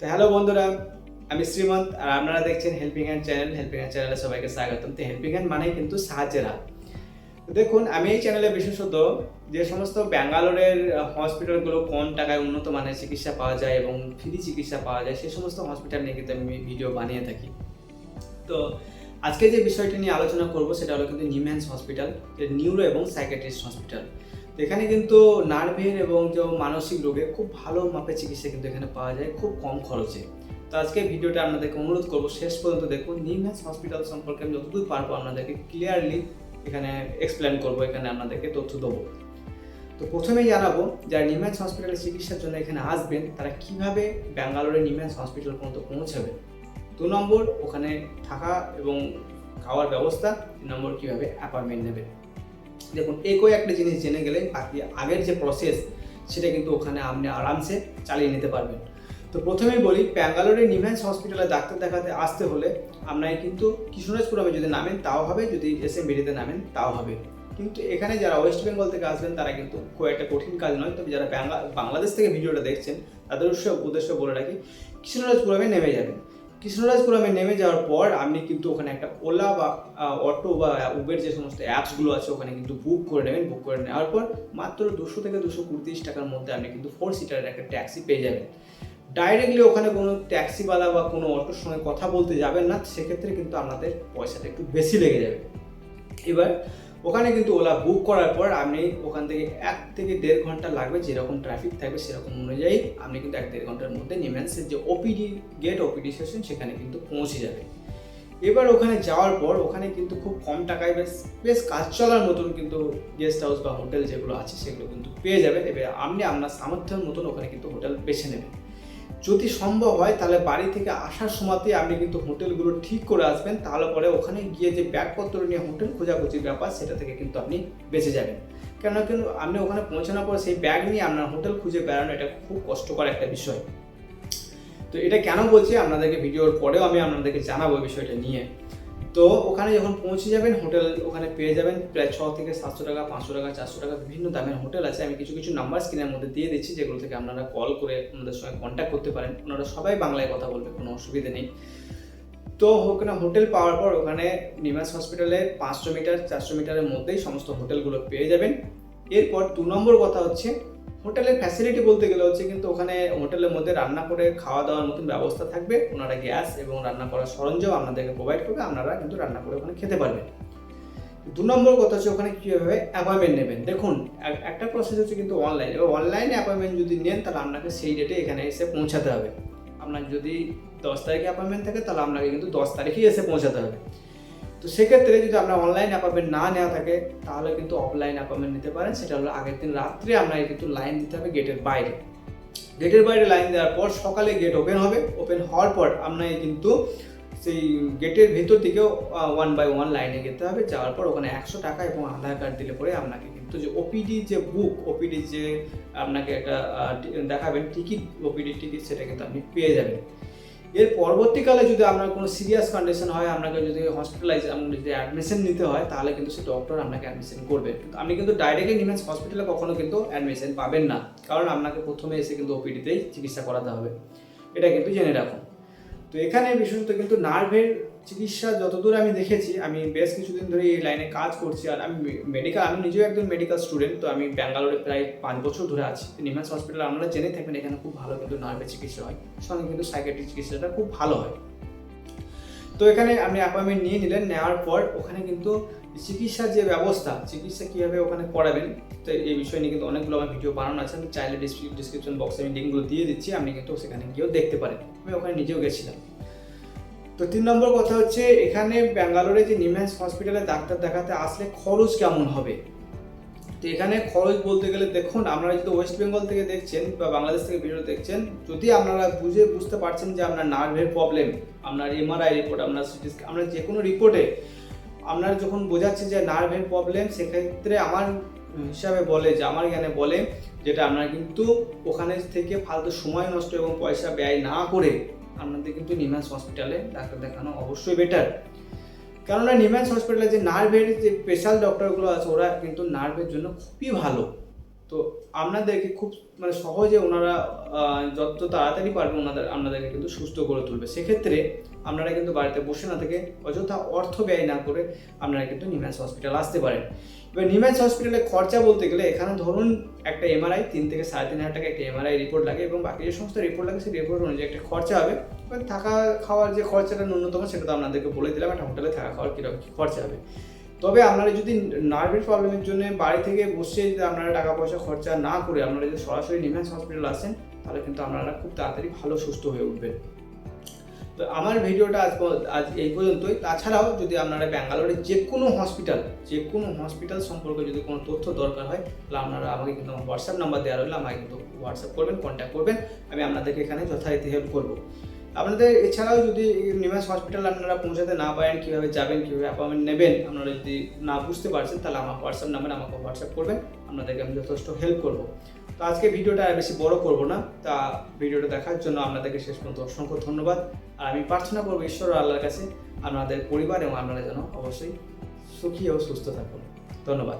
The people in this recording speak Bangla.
তো হ্যালো বন্ধুরা, আমি শ্রীমন্ত আর আপনারা দেখছেন helping hand channel. Helping hand চ্যানেলে সবাইকে স্বাগতম। তো হেল্পিং হ্যান্ড মানেই কিন্তু সাহায্যের হাত। তো দেখুন, আমি এই চ্যানেলে বিশেষত যে সমস্ত ব্যাঙ্গালোরের হসপিটালগুলো কম টাকায় উন্নত মানের চিকিৎসা পাওয়া যায় এবং ফ্রি চিকিৎসা পাওয়া যায়, সেই সমস্ত হসপিটাল নিয়ে কিন্তু আমি ভিডিও বানিয়ে থাকি। তো আজকে যে বিষয়টি নিয়ে আলোচনা করব সেটা হলো কিন্তু নিমহ্যান্স হসপিটাল, নিউরো এবং সাইকিয়াট্রিস্ট হসপিটাল। তো এখানে কিন্তু নার্ভের এবং যে মানসিক রোগের খুব ভালো মাপের চিকিৎসা কিন্তু এখানে পাওয়া যায় খুব কম খরচে। তো আজকে ভিডিওটা আপনাদেরকে অনুরোধ করবো শেষ পর্যন্ত দেখুন। নিমহ্যান্স হসপিটাল সম্পর্কে আমি যতদূর পারবো আপনাদেরকে ক্লিয়ারলি এখানে এক্সপ্লেন করবো, এখানে আপনাদেরকে তথ্য দেবো। তো প্রথমেই জানাবো যারা নিমহ্যান্স হসপিটালে চিকিৎসার জন্য এখানে আসবেন তারা কিভাবে ব্যাঙ্গালোরের নিমহ্যান্স হসপিটাল পর্যন্ত পৌঁছাবে। 2 নম্বর, ওখানে থাকা এবং খাওয়ার ব্যবস্থা। 3 নম্বর, কীভাবে অ্যাপয়েন্টমেন্ট নেবেন। দেখুন, এই কয়েকটা জিনিস জেনে গেলে বাকি আগের যে প্রসেস সেটা কিন্তু ওখানে আপনি আরামসে চালিয়ে নিতে পারবেন। তো প্রথমেই বলি, ব্যাঙ্গালোরের নিমহ্যান্স হসপিটালে ডাক্তার দেখাতে আসতে হলে আপনাকে কিন্তু কৃষ্ণরাজপুরমে যদি নামেন তাও হবে, যদি এসএমবিডিতে নামেন তাও হবে। কিন্তু এখানে যারা ওয়েস্ট বেঙ্গল থেকে আসবেন তারা কিন্তু খুব একটা কঠিন কাজ নয়। তবে যারা বাংলাদেশ থেকে ভিডিওটা দেখছেন তাদের উদ্দেশ্য বলে রাখি, কৃষ্ণরাজপুরমে নেমে যাবেন। কৃষ্ণরাজপুরমে নেমে যাওয়ার পর আপনি কিন্তু ওখানে একটা ওলা বা অটো বা উবের যে সমস্ত অ্যাপসগুলো আছে ওখানে কিন্তু বুক করে নেবেন। বুক করে নেওয়ার পর মাত্র 200 থেকে 230 টাকার মধ্যে আপনি কিন্তু 4 সিটারের একটা ট্যাক্সি পেয়ে যাবেন। ডাইরেক্টলি ওখানে কোনো ট্যাক্সিওয়ালা বা কোনো অটোর সঙ্গে কথা বলতে যাবেন না, সেক্ষেত্রে কিন্তু আপনাদের পয়সাটা একটু বেশি লেগে যাবে। এবার ওখানে কিন্তু ওলা বুক করার পর আপনি ওখান থেকে 1 থেকে 1.5 ঘন্টা লাগবে, যেরকম ট্রাফিক থাকবে সেরকম অনুযায়ী আপনি কিন্তু 1-1.5 ঘন্টার মধ্যে নিমহ্যান্সের যে ওপিডি গেট, ওপিডি সেশন সেখানে কিন্তু পৌঁছে যাবে। এবার ওখানে যাওয়ার পর ওখানে কিন্তু খুব কম টাকায় বেশ কাজ চলার মতন কিন্তু গেস্ট হাউস বা হোটেল যেগুলো আছে সেগুলো কিন্তু পেয়ে যাবেন। এবার আপনি আপনার সামর্থ্যের মতন ওখানে কিন্তু হোটেল বেছে নেবেন। যদি সম্ভব হয় তাহলে বাড়ি থেকে আসার সময়তে আপনি কিন্তু হোটেলগুলো ঠিক করে আসবেন, তাহলে পরে ওখানে গিয়ে যে ব্যাগপত্র নিয়ে হোটেল খোঁজাখুঁজির ব্যাপার সেটা থেকে কিন্তু আপনি বেঁচে যাবেন। কেন কিন্তু আপনি ওখানে পৌঁছানোর পর সেই ব্যাগ নিয়ে আপনার হোটেল খুঁজে বেড়ানো এটা খুব কষ্টকর একটা বিষয়। তো এটা কেন বলছি আপনাদেরকে ভিডিওর পরেও আমি আপনাদেরকে জানাবো বিষয়টা নিয়ে। তো ওখানে যখন পৌঁছে যাবেন হোটেল ওখানে পেয়ে যাবেন প্রায় 6 থেকে 700 টাকা, 500 টাকা, 400 টাকা বিভিন্ন দামের হোটেল আছে। আমি কিছু কিছু নাম্বার স্ক্রিনের মধ্যে দিয়ে দিচ্ছি যেগুলো থেকে আপনারা কল করে আমাদের সঙ্গে কন্ট্যাক্ট করতে পারেন। ওনারা সবাই বাংলায় কথা বলবে, কোনো অসুবিধা নেই। তো ওখানে হোটেল পাওয়ার পর ওখানে নিমহ্যান্স হসপিটালে 500 মিটার 400 মিটারের মধ্যেই সমস্ত হোটেলগুলো পেয়ে যাবেন। এরপর 2 নম্বর কথা হচ্ছে হোটেলের ফ্যাসিলিটি বলতে গেলে হচ্ছে কিন্তু ওখানে হোটেলের মধ্যে রান্না করে খাওয়া দাওয়ার মতন ব্যবস্থা থাকবে। ওনারা গ্যাস এবং রান্না করার সরঞ্জাম আপনাদেরকে প্রোভাইড করবে, আপনারা কিন্তু রান্না করে ওখানে খেতে পারবেন। 2 নম্বর কথা হচ্ছে ওখানে কীভাবে অ্যাপয়েন্টমেন্ট নেবেন। দেখুন, একটা প্রসেস হচ্ছে কিন্তু অনলাইন। এবার অনলাইনে অ্যাপয়েন্টমেন্ট যদি নেন তাহলে আপনাকে সেই ডেটে এখানে এসে পৌঁছাতে হবে। আপনার যদি 10 তারিখে অ্যাপয়েন্টমেন্ট থাকে তাহলে আপনাকে কিন্তু 10 তারিখেই এসে পৌঁছাতে হবে। তো সেক্ষেত্রে যদি আপনার অনলাইন অ্যাপয়েন্টমেন্ট না নেওয়া থাকে তাহলে কিন্তু অফলাইন অ্যাপয়েন্টমেন্ট নিতে পারেন। সেটা হলো আগের দিন রাত্রে আপনাকে কিন্তু লাইন দিতে হবে গেটের বাইরে। গেটের বাইরে লাইন দেওয়ার পর সকালে গেট ওপেন হবে। ওপেন হওয়ার পর আপনাকে কিন্তু সেই গেটের ভেতর দিকেও 1 বাই 1 লাইনে যেতে হবে। যাওয়ার পর ওখানে 100 টাকা এবং আধার কার্ড দিলে পরে আপনাকে কিন্তু যে ওপিডি যে বুক, ওপিডি যে আপনাকে একটা দেখাবেন টিকিট, ওপিডির টিকিট, সেটা কিন্তু আপনি পেয়ে যাবেন। এর পরবর্তীকালে যদি আপনার কোনো সিরিয়াস কন্ডিশন হয়, আপনাকে যদি যদি অ্যাডমিশন নিতে হয় তাহলে কিন্তু সে ডক্টর আপনাকে অ্যাডমিশন করবে। আপনি কিন্তু ডাইরেক্টলি নিমহ্যান্স হসপিটালে কখনো কিন্তু অ্যাডমিশন পাবেন না, কারণ আপনাকে প্রথমে এসে কিন্তু ওপিডিতেই চিকিৎসা করাতে হবে। এটা কিন্তু জেনে রাখুন। তো এখানে বিশেষত কিন্তু নার্ভের চিকিৎসা যতদূর আমি দেখেছি, আমি বেশ কিছুদিন ধরে এই লাইনে কাজ করছি আর আমি নিজেও একজন মেডিকেল স্টুডেন্ট। তো আমি ব্যাঙ্গালোরে প্রায় 5 বছর ধরে আছি। নিমহ্যান্স হসপিটাল আপনারা জেনে থাকবেন এখানে খুব ভালো কিন্তু নার্ভের চিকিৎসা হয়, সঙ্গে কিন্তু সাইকিয়াট্রিক চিকিৎসাটা খুব ভালো হয়। তো এখানে আপনি অ্যাপয়েন্টমেন্ট নিয়ে নিলেন, নেওয়ার পর ওখানে কিন্তু চিকিৎসার যে ব্যবস্থা, চিকিৎসা কীভাবে ওখানে করাবেন, তো এই বিষয় নিয়ে কিন্তু অনেকগুলো আমার ভিডিও বানানো আছে। আমি চাইলে ডিসক্রিপশন বক্সে আমি লিঙ্কগুলো দিয়ে দিচ্ছি, আপনি কিন্তু সেখানে গিয়েও দেখতে পারেন। আমি ওখানে নিজেও গেছিলাম। তো 3 নম্বর কথা হচ্ছে এখানে ব্যাঙ্গালোরে যে নিমহ্যান্স হসপিটালে ডাক্তার দেখাতে আসলে খরচ কেমন হবে। তো এখানে খরচ বলতে গেলে দেখুন, আপনারা যদি ওয়েস্ট বেঙ্গল থেকে দেখছেন বা বাংলাদেশ থেকে ভিডিও দেখছেন, যদি আপনারা বুঝতে পারছেন যে আপনার নার্ভের প্রবলেম, আপনার এমআরআই রিপোর্ট, আপনার সিটি স্ক্যান, আপনার যে কোনো রিপোর্টে আপনার যখন বোঝাচ্ছে যে নার্ভের প্রবলেম, সেক্ষেত্রে আমার হিসাবে বলে যে আমার জ্ঞানে বলে যেটা আপনারা কিন্তু ওখানে থেকে ফালতু সময় নষ্ট এবং পয়সা ব্যয় না করে আপনাদের কিন্তু নিমহ্যান্স হসপিটালে ডাক্তার দেখানো অবশ্যই বেটার। কেননা নিমহ্যান্স হসপিটালে যে নার্ভের যে স্পেশাল ডক্টরগুলো আছে ওরা কিন্তু নার্ভের জন্য খুবই ভালো। তো আপনাদেরকে খুব মানে সহজে ওনারা যত তাড়াতাড়ি পারবে আপনাদেরকে কিন্তু সুস্থ করে তুলবে। সেক্ষেত্রে আপনারা কিন্তু বাড়িতে বসে না থেকে অযথা অর্থ ব্যয় না করে আপনারা কিন্তু নিম্যান্স হসপিটাল আসতে পারেন। এবার নিম্যান্স হসপিটালে খরচা বলতে গেলে এখানে ধরুন একটা এমআরআই 3 থেকে 3.5 টাকা একটা এমআরআই রিপোর্ট লাগে, এবং বাকি যে সমস্ত রিপোর্ট লাগে সেই রিপোর্ট অনুযায়ী একটা খরচা হবে। এবার থাকা খাওয়ার যে খরচাটা ন্যূনতম সেটা তো আপনাদেরকে বলে দিলাম, একটা হোটেলে থাকা খাওয়ার কীরকম কী খরচা হবে। তবে আপনারা যদি নার্ভের প্রবলেমের জন্য বাড়ি থেকে বসে যদি আপনারা টাকা পয়সা খরচা না করে আপনারা যদি সরাসরি নিম্যান্স হসপিটাল আসেন, তাহলে কিন্তু আপনারা খুব তাড়াতাড়ি ভালো সুস্থ হয়ে উঠবেন। তো আমার ভিডিওটা আজ এই পর্যন্তই। তাছাড়াও যদি আপনারা ব্যাঙ্গালোরের যে কোনো হসপিটাল সম্পর্কে যদি কোনো তথ্য দরকার হয়, তাহলে আপনারা আমাকে কিন্তু আমার হোয়াটসঅ্যাপ নাম্বার দেওয়া রইলো, আমাকে কিন্তু হোয়াটসঅ্যাপ করবেন, কন্ট্যাক্ট করবেন, আমি আপনাদেরকে এখানে যথারীতি হেল্প করবো। আপনাদের এছাড়াও যদি নিম্যান্স হসপিটাল আপনারা পৌঁছাতে না পারেন, কীভাবে যাবেন, কীভাবে অ্যাপয়েন্টমেন্ট নেবেন, আপনারা যদি না বুঝতে পারছেন, তাহলে আমার হোয়াটসঅ্যাপ নাম্বারে আমাকে হোয়াটসঅ্যাপ করবেন, আপনাদেরকে আমি যথেষ্ট হেল্প করবো। তো আজকে ভিডিওটা আর বেশি বড় করব না। তা ভিডিওটা দেখার জন্য আপনাদেরকে শেষ পর্যন্ত অসংখ্য ধন্যবাদ। আর আমি প্রার্থনা করবো ঈশ্বর আল্লাহর কাছে আপনাদের পরিবার এবং আপনারা যেন অবশ্যই সুখী ও সুস্থ থাকুন। ধন্যবাদ।